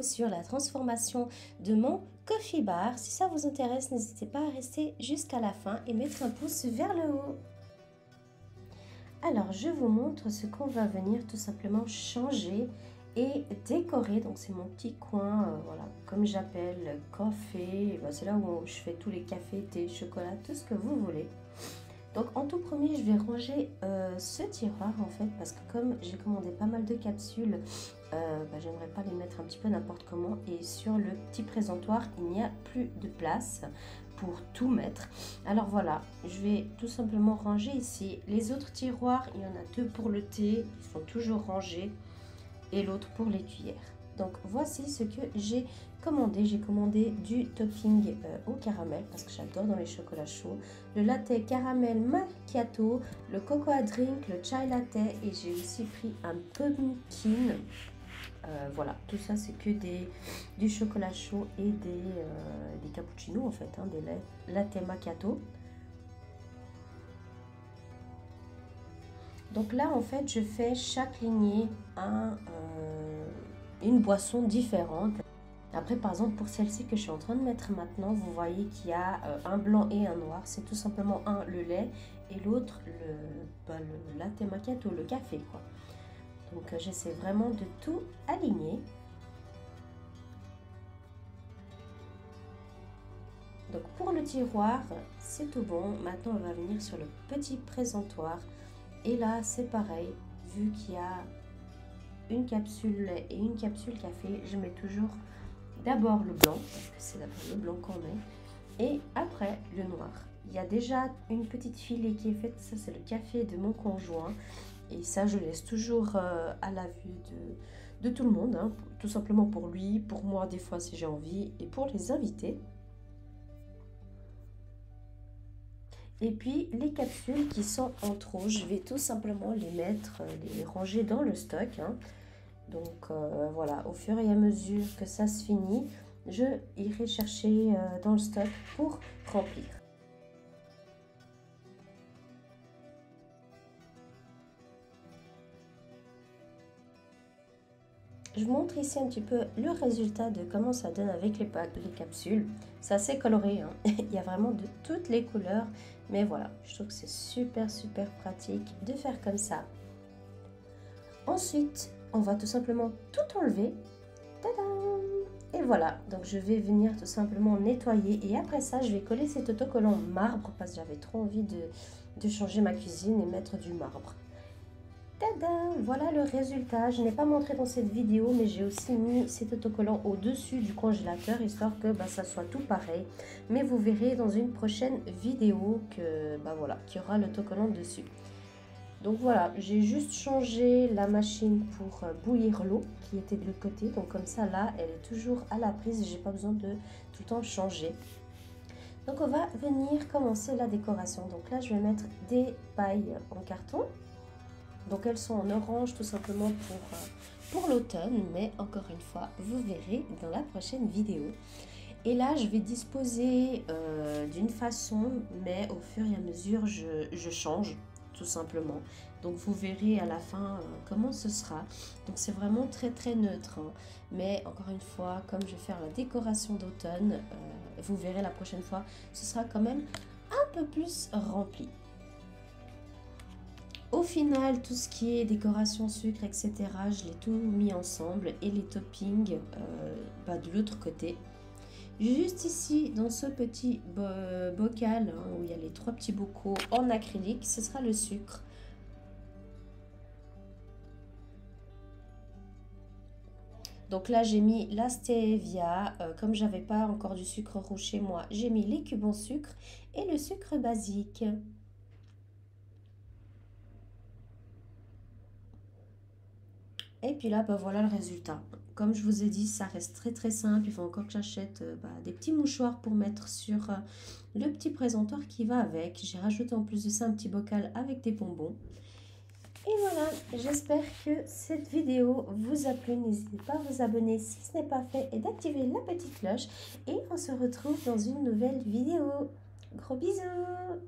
vidéo sur la transformation de mon coffee bar. Si ça vous intéresse, n'hésitez pas à rester jusqu'à la fin et mettre un pouce vers le haut. Alors, je vous montre ce qu'on va venir tout simplement changer et décorer. Donc, c'est mon petit coin, voilà, comme j'appelle, café. Ben, c'est là où je fais tous les cafés, thé, chocolat, tout ce que vous voulez. Donc en tout premier, je vais ranger ce tiroir en fait parce que comme j'ai commandé pas mal de capsules, j'aimerais pas les mettre un petit peu n'importe comment et sur le petit présentoir, il n'y a plus de place pour tout mettre. Alors voilà, je vais tout simplement ranger ici. Les autres tiroirs, il y en a deux pour le thé, ils sont toujours rangés et l'autre pour les cuillères. Donc voici ce que j'ai commandé. J'ai commandé du topping au caramel parce que j'adore dans les chocolats chauds. Le latte caramel macchiato, le cocoa drink, le chai latte et j'ai aussi pris un pumpkin. Voilà, tout ça c'est que du chocolat chaud et des cappuccinos en fait, hein, des latte macchiato. Donc là en fait je fais chaque lignée une boisson différente. Après par exemple pour celle-ci que je suis en train de mettre maintenant, vous voyez qu'il y a un blanc et un noir. C'est tout simplement le lait et l'autre le latte macchiato, le café quoi. Donc j'essaie vraiment de tout aligner. Donc pour le tiroir c'est tout bon. Maintenant on va venir sur le petit présentoir. Et là c'est pareil, vu qu'il y a une capsule lait et une capsule café, je mets toujours d'abord le blanc, parce que c'est d'abord le blanc qu'on met, et après le noir. Il y a déjà une petite filée qui est faite, ça c'est le café de mon conjoint, et ça je laisse toujours à la vue de tout le monde, hein, tout simplement pour lui, pour moi des fois si j'ai envie, et pour les invités. Et puis les capsules qui sont en trop, je vais tout simplement les mettre, les ranger dans le stock, hein. Donc voilà, au fur et à mesure que ça se finit, je irai chercher dans le stock pour remplir. Je vous montre ici un petit peu le résultat de comment ça donne avec les capsules. C'est assez coloré, hein. Il y a vraiment de toutes les couleurs. Mais voilà, je trouve que c'est super pratique de faire comme ça. Ensuite, on va tout simplement tout enlever. Tadam! Et voilà, donc je vais venir tout simplement nettoyer. Et après ça, je vais coller cet autocollant marbre parce que j'avais trop envie de changer ma cuisine et mettre du marbre. Tadam! Voilà le résultat. Je n'ai pas montré dans cette vidéo, mais j'ai aussi mis cet autocollant au-dessus du congélateur, histoire que ça soit tout pareil. Mais vous verrez dans une prochaine vidéo que voilà, qu'il y aura l'autocollant dessus. Donc voilà, j'ai juste changé la machine pour bouillir l'eau qui était de l'autre côté. Donc comme ça, là, elle est toujours à la prise et j'ai pas besoin de tout le temps changer. Donc on va venir commencer la décoration. Donc là, je vais mettre des pailles en carton. Donc elles sont en orange tout simplement pour l'automne, mais encore une fois, vous verrez dans la prochaine vidéo. Et là, je vais disposer d'une façon, mais au fur et à mesure, je change tout simplement. Donc vous verrez à la fin comment ce sera. Donc c'est vraiment très neutre, hein. Mais encore une fois, comme je vais faire la décoration d'automne, vous verrez la prochaine fois, ce sera quand même un peu plus rempli. Au final, tout ce qui est décoration sucre, etc., je l'ai tout mis ensemble et les toppings de l'autre côté. Juste ici, dans ce petit bocal, hein, où il y a les 3 petits bocaux en acrylique, ce sera le sucre. Donc là, j'ai mis la stevia. Comme j'avais pas encore du sucre roux chez moi, j'ai mis les cubes en sucre et le sucre basique. Et puis là, voilà le résultat. Comme je vous ai dit, ça reste très simple. Il faut encore que j'achète des petits mouchoirs pour mettre sur le petit présentoir qui va avec. J'ai rajouté en plus de ça un petit bocal avec des bonbons. Et voilà, j'espère que cette vidéo vous a plu. N'hésitez pas à vous abonner si ce n'est pas fait et d'activer la petite cloche. Et on se retrouve dans une nouvelle vidéo. Gros bisous!